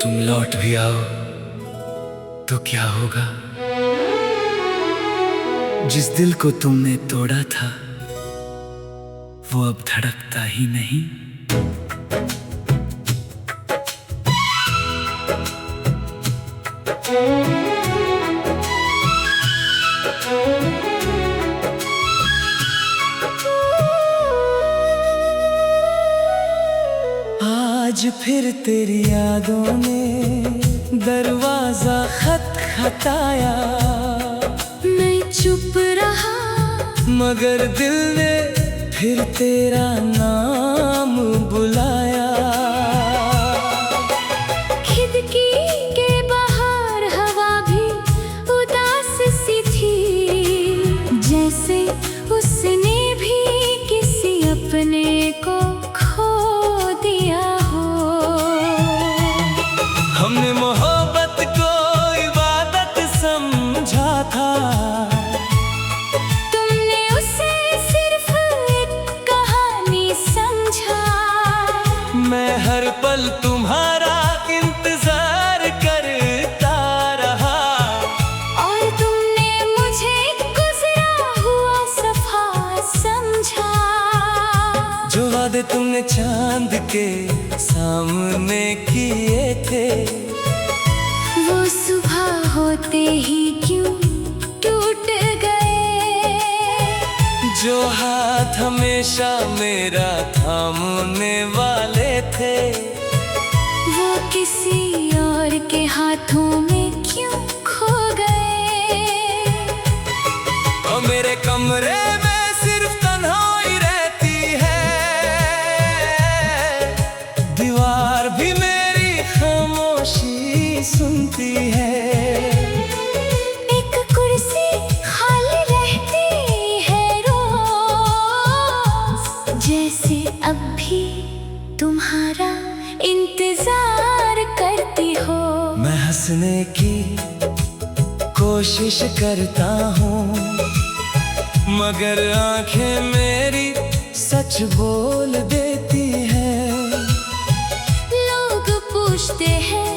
तुम लौट भी आओ तो क्या होगा। जिस दिल को तुमने तोड़ा था वो अब धड़कता ही नहीं। आज फिर तेरी यादों ने दरवाजा खटखटाया। मैं चुप रहा मगर दिल ने फिर तेरा नाम बुलाया। खिड़की के बाहर हवा भी उदास सी थी, जैसे उसने भी किसी अपने को खो दिया हो। हमने मोहब्बत को इबादत समझा था, तुमने उसे सिर्फ एक कहानी समझा। मैं हर पल तुम्हारा इंतजार करता रहा। और तुमने मुझे गुजरा हुआ सफा समझा। जो वादे तुमने चांद के सामने किए थे, वो सुबह होते ही क्यों टूट गए। जो हाथ हमेशा मेरा थामने वाले थे, वो किसी और के हाथों में क्यों खो गए। और मेरे कमरे में सिर्फ तन्हाई रहती है। दीवार भी मेरी खामोशी सुनती है। एक कुर्सी खाली रहती है रोज, जैसे अब भी तुम्हारा इंतजार करती हो। मैं हंसने की कोशिश करता हूँ, मगर आंखें मेरी सच बोल देती है। लोग पूछते हैं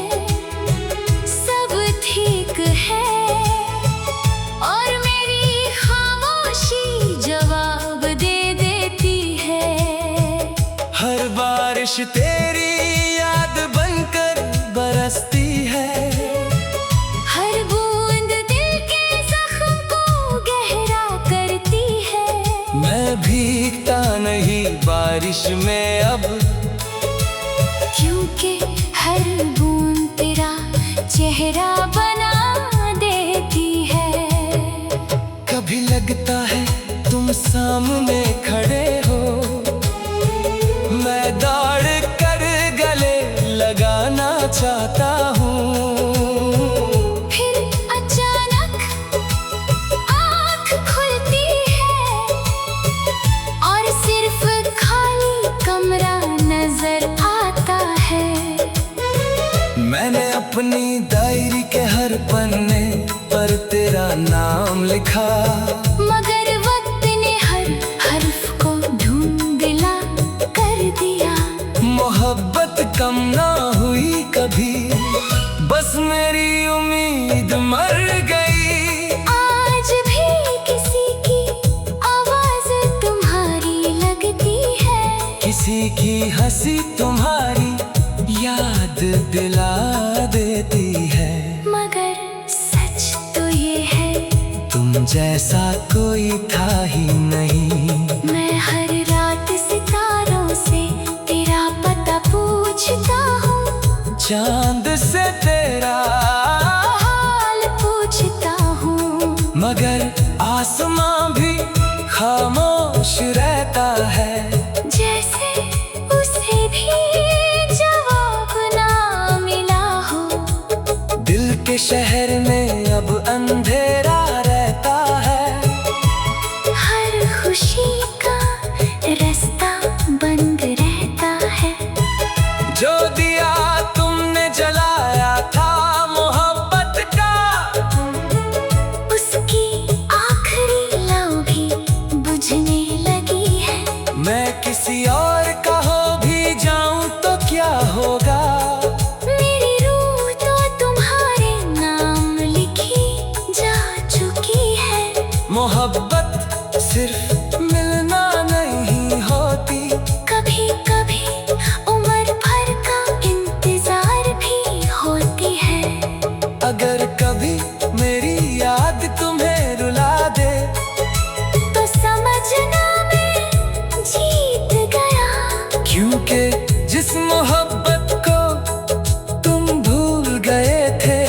सब ठीक है, और मेरी खामोशी जवाब दे देती है। हर बारिश तेरी याद बनकर बरसती है। हर बूंद दिल के जख्म को गहरा करती है। मैं भीगता नहीं बारिश में अब, क्योंकि हर बूंद तेरा चेहरा बना देती है। कभी लगता है तुम सामने खड़े हो, मैं दौड़ कर गले लगाना चाहता हूँ। फिर अचानक आँख खुलती है, और सिर्फ खाली कमरा नजर आता है। मैंने अपनी डायरी के हर पन्ने पर तेरा नाम लिखा, मगर वक्त ने हर हर्फ को धुंधला कर दिया। मोहब्बत कम ना हुई कभी, बस मेरी उम्मीद मर गई। आज भी किसी की आवाज तुम्हारी लगती है, किसी की हंसी तुम्हारी याद दिला देती है। मगर सच तो ये है तुम जैसा कोई था ही नहीं। मैं हर रात सितारों से तेरा पता पूछता हूँ, चांद से तेरा हाल पूछता हूँ। मगर आसमां भी खामोश रहता है। जैसे उसे भी जवाब ना मिला हो। दिल के शहर में अब अंधेरा रहता है। हर खुशी का रास्ता बंद रहता है। जो दिया तुमने जलाया था मोहब्बत क्योंकि जिस मोहब्बत को तुम भूल गए थे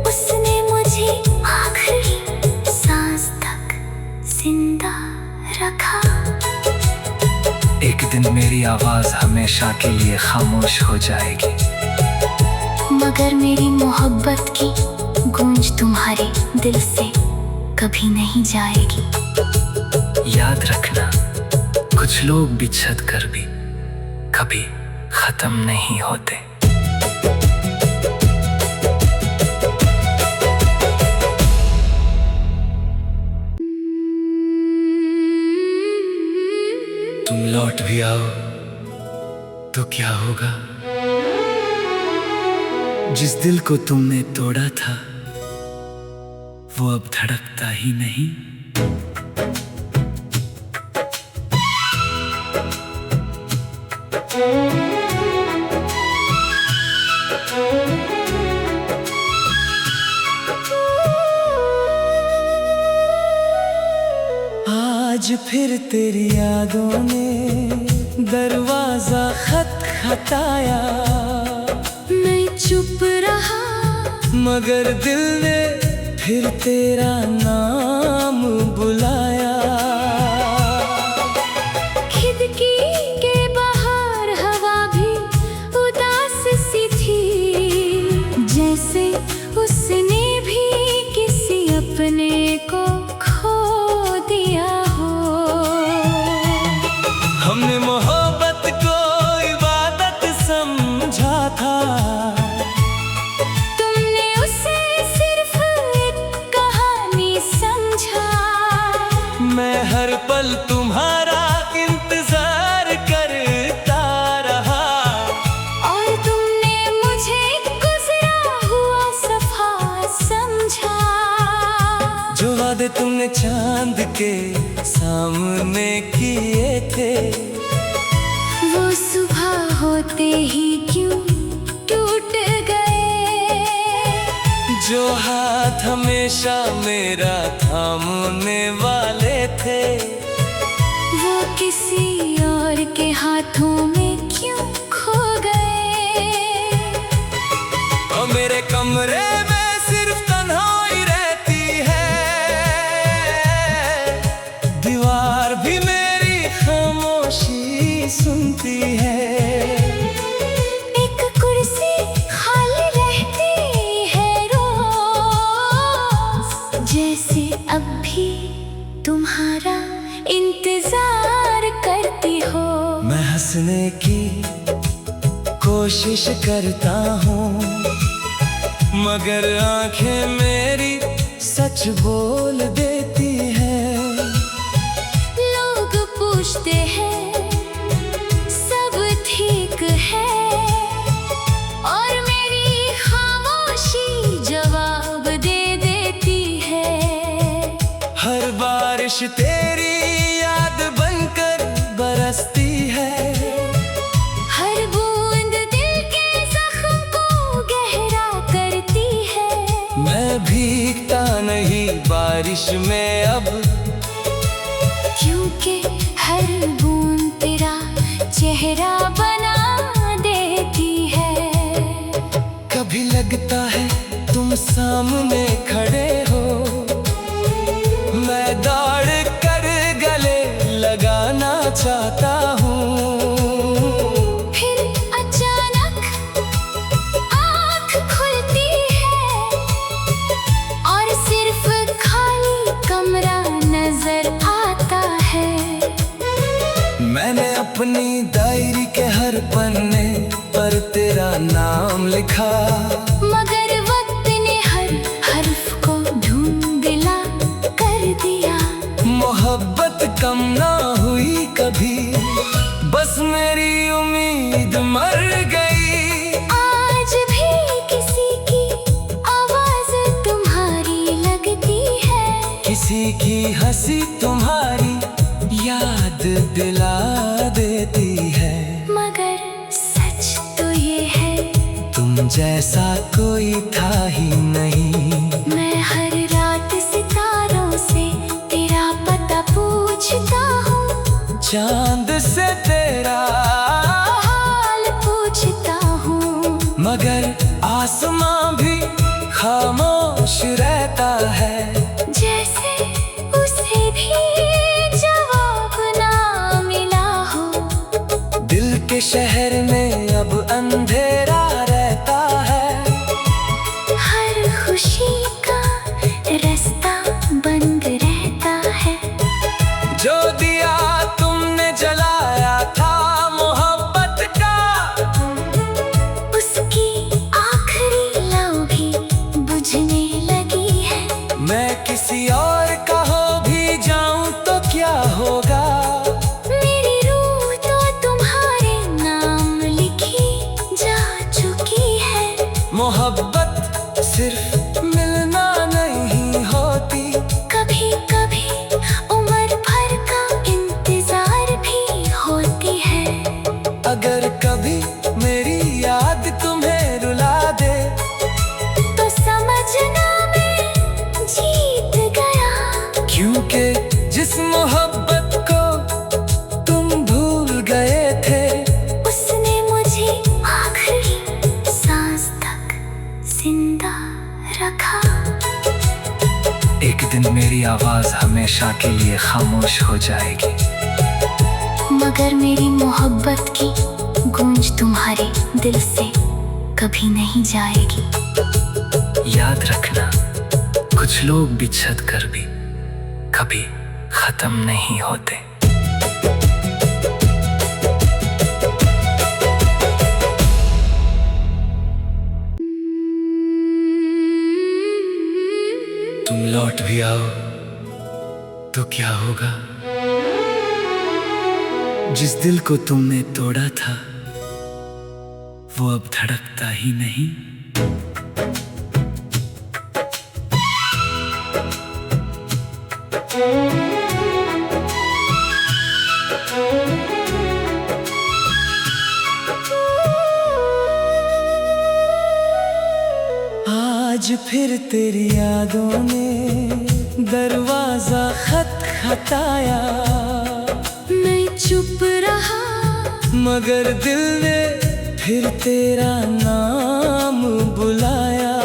उसने मुझे आखिरी सांस तक जिंदा रखा। एक दिन मेरी आवाज हमेशा के लिए खामोश हो जाएगी, मगर मेरी मोहब्बत की गूंज तुम्हारे दिल से कभी नहीं जाएगी। याद रखना, कुछ लोग बिछड़ कर भी कभी खत्म नहीं होते। तुम लौट भी आओ तो क्या होगा? जिस दिल को तुमने तोड़ा था वो अब धड़कता ही नहीं। आज फिर तेरी यादों ने दरवाजा खटखटाया। मैं चुप रहा मगर दिल ने फिर तेरा नाम बुलाया। खिड़की के बाहर हवा भी उदास सी थी, जैसे उसने भी किसी अपने को खो दिया हो। हमने मोहब्बत को इबादत समझा था, तुमने उसे सिर्फ एक कहानी समझा। मैं हर पल तुम्हारा इंतजार करता रहा, और तुमने मुझे गुजरा हुआ सफा समझा। जो वादे तुमने चांद के सामने किए थे वो सुबह होते ही क्यों टूट गए। जो हाथ हमेशा मेरा थामने वाले थे वो किसी और के हाथों में क्यों खो गए। और मेरे कमरे में सिर्फ तन्हाई रहती है, दीवार भी मेरी खामोशी सुनती है। एक कुर्सी खाली रहती है रोज, जैसे अब भी तुम्हारा इंतजार करती हो। मैं हंसने की कोशिश करता हूँ मगर आंखें मेरी सच बोल देती है। लोग पूछते हैं सब ठीक है, और मेरी खामोशी जवाब दे देती है। हर बारिश तेरी याद बनकर बरसती है, हर बूंद दिल के जख्म को गहरा करती है। मैं भीगता नहीं बारिश में अब, क्योंकि हर बूंद तेरा चेहरा बना देती है। कभी लगता है तुम सामने खड़े हो, मैं दौड़ कर गले लगाना चाहता हूँ। फिर अचानक आँख खुलती है और सिर्फ खाली कमरा नजर आता है। मैंने अपनी डायरी के हर पन्ने पर तेरा नाम लिखा, मगर वक्त ने हर हर्फ को धुंधला कर दिया। मोहब्बत कम ना हुई कभी, बस मेरी उम्मीद मर गई। आज भी किसी की आवाज तुम्हारी लगती है, किसी की हंसी तुम्हारी याद दिला देती है। मगर सच तो ये है तुम जैसा कोई था ही नहीं। मैं हर रात सितारों से तेरा पता पूछता हूँ, चांद से तेरा मगर आसमां भी खामोश रहता है। जैसे उसे भी जवाब ना मिला हो। दिल के शहर में अब अंधेरा रहता है। हर खुशी का रास्ता बंद रहता है। जो दिया तुमने जलाया था मोहब्बत का, उसकी आखिरी लौ भी बुझने लगी है। मैं किसी और का हो भी जाऊं तो क्या होगा। मेरी रूह तो तुम्हारे नाम लिखी जा चुकी है। मोहब्बत सिर्फ मिलना नहीं होती, कभी कभी उम्र भर का इंतजार भी होती है। अगर कभी मेरी याद तुम्हें रुला दे, तो समझना मैं जीत गया। क्योंकि जिस मोहब्बत को तुम भूल गए थे, उसने मुझे आखिरी सांस तक जिंदा रखा। एक दिन मेरी आवाज हमेशा के लिए खामोश हो जाएगी, मगर मेरी मोहब्बत की गूंज तुम्हारे दिल से कभी नहीं जाएगी। याद रखना, कुछ लोग बिछड़ कर भी कभी खत्म नहीं होते। तुम लौट भी आओ तो क्या होगा। जिस दिल को तुमने तोड़ा था वो अब धड़कता ही नहीं। आज फिर तेरी यादों ने दरवाजा खटखटाया। मैं चुप रहा, मगर दिल ने फिर तेरा नाम बुलाया।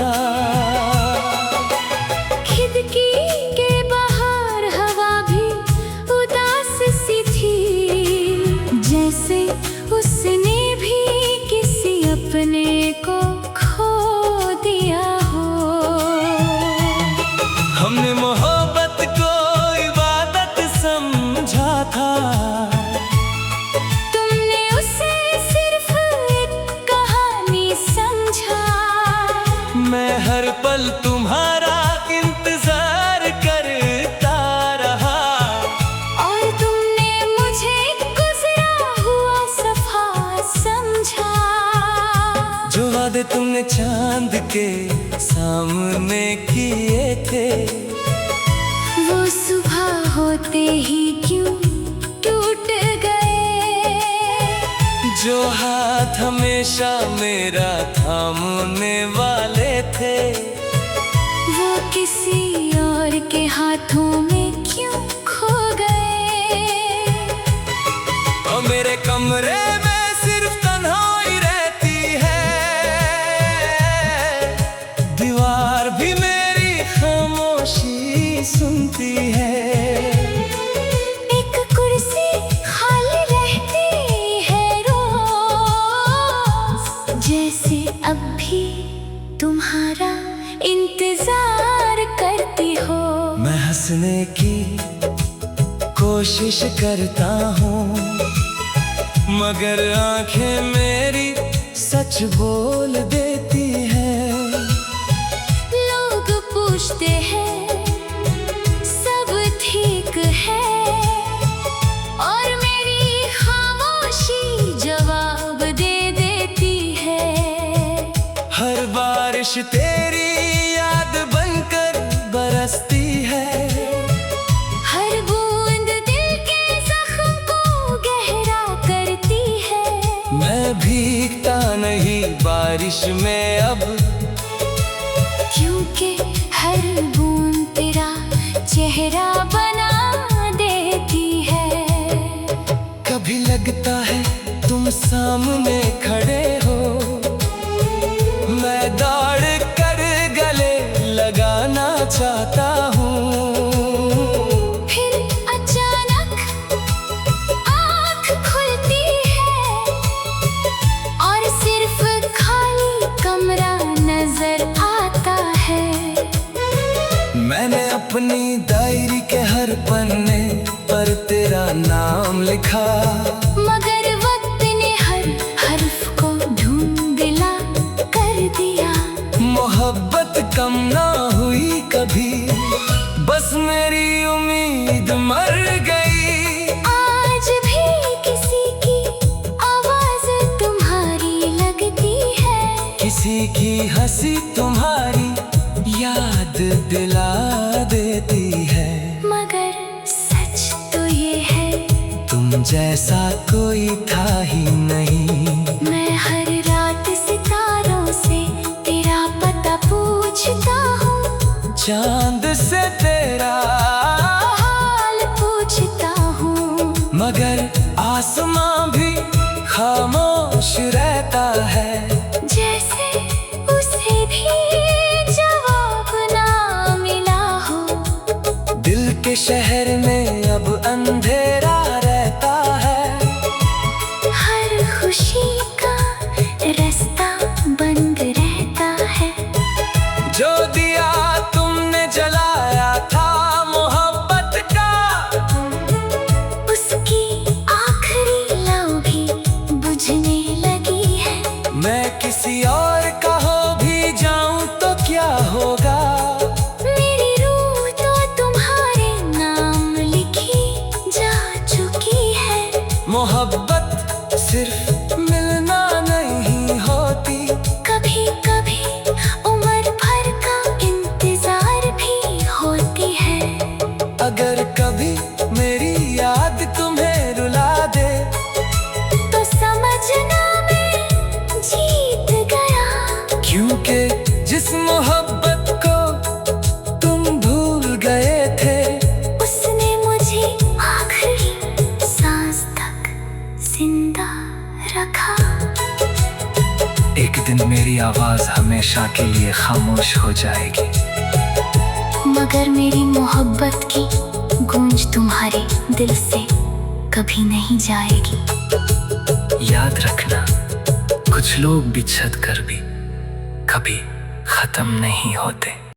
खिड़की के बाहर हवा भी उदास सी थी। जैसे उसने भी किसी अपने को खो दिया हो। हमने मोहब्बत को इबादत समझा था, तुमने उसे सिर्फ एक कहानी समझा। मैं हर पल तुम्हारा इंतजार करता रहा। और तुमने मुझे गुजरा हुआ सफा समझा। जो वादे तुमने चांद के सामने किए थे, वो सुबह होते ही क्यों टूट गए। जो हाथ हमेशा मेरा थामने वाले थे, वो किसी और के हाथों में क्यों खो गए। और मेरे कमरे में सिर्फ तन्हाई रहती है। दीवार भी मेरी खामोशी सुनती है। एक कुर्सी खाली रहती है रोज। जैसे अब भी तुम्हारा इंतजार करती हो। मैं हंसने की कोशिश करता हूँ, मगर आंखें मेरी सच बोल देती हैं। लोग पूछते हैं सब ठीक है, और मेरी खामोशी जवाब दे देती है। हर बारिश तेरी याद बनकर बरसती है। हर बूंद दिल के जख्म को गहरा करती है। मैं भीगता नहीं बारिश में अब, क्योंकि हर बूंद तेरा चेहरा बना देती है। कभी लगता है तुम सामने खड़े हो, लिखा, मगर वक्त ने हर हर्फ को धुंधला कर दिया। मोहब्बत कम ना हुई कभी, बस मेरी उम्मीद मर गई। आज भी किसी की आवाज तुम्हारी लगती है, किसी की हंसी तुम्हारी याद दिला देती है। मगर सच तो ये है, तुम जैसा कोई था ही नहीं। मैं हर रात सितारों से तेरा पता पूछता हूँ, चांद से तेरा हाल पूछता हूँ। मगर आसमां भी खामोश रहता है, जैसे उसे भी जवाब ना मिला हो। दिल के शहर में अब अंधेरा रहता है। हर खुशी का रास्ता बंद रहता है। जो दिया तुमने जलाया था मोहब्बत का, उसकी आखिरी लौ भी बुझने लगी है। मैं किसी और का हो भी जाऊं तो क्या होगा। मेरी रूह तो तुम्हारे नाम लिखी जा चुकी है। मोहब्बत सिर्फ मिलना नहीं होती, कभी कभी उम्र भर का इंतजार भी होती है। अगर कभी मेरी याद तुम्हें रुला दे, तो समझना मैं जीत गया। क्योंकि जिस मोहब्बत को तुम भूल गए थे, उसने मुझे आखिरी सांस तक जिंदा रखा। एक दिन मेरी आवाज हमेशा के लिए खामोश हो जाएगी, मगर मेरी मोहब्बत की गूंज तुम्हारे दिल से कभी नहीं जाएगी। याद रखना, कुछ लोग बिछड़ कर भी कभी खत्म नहीं होते।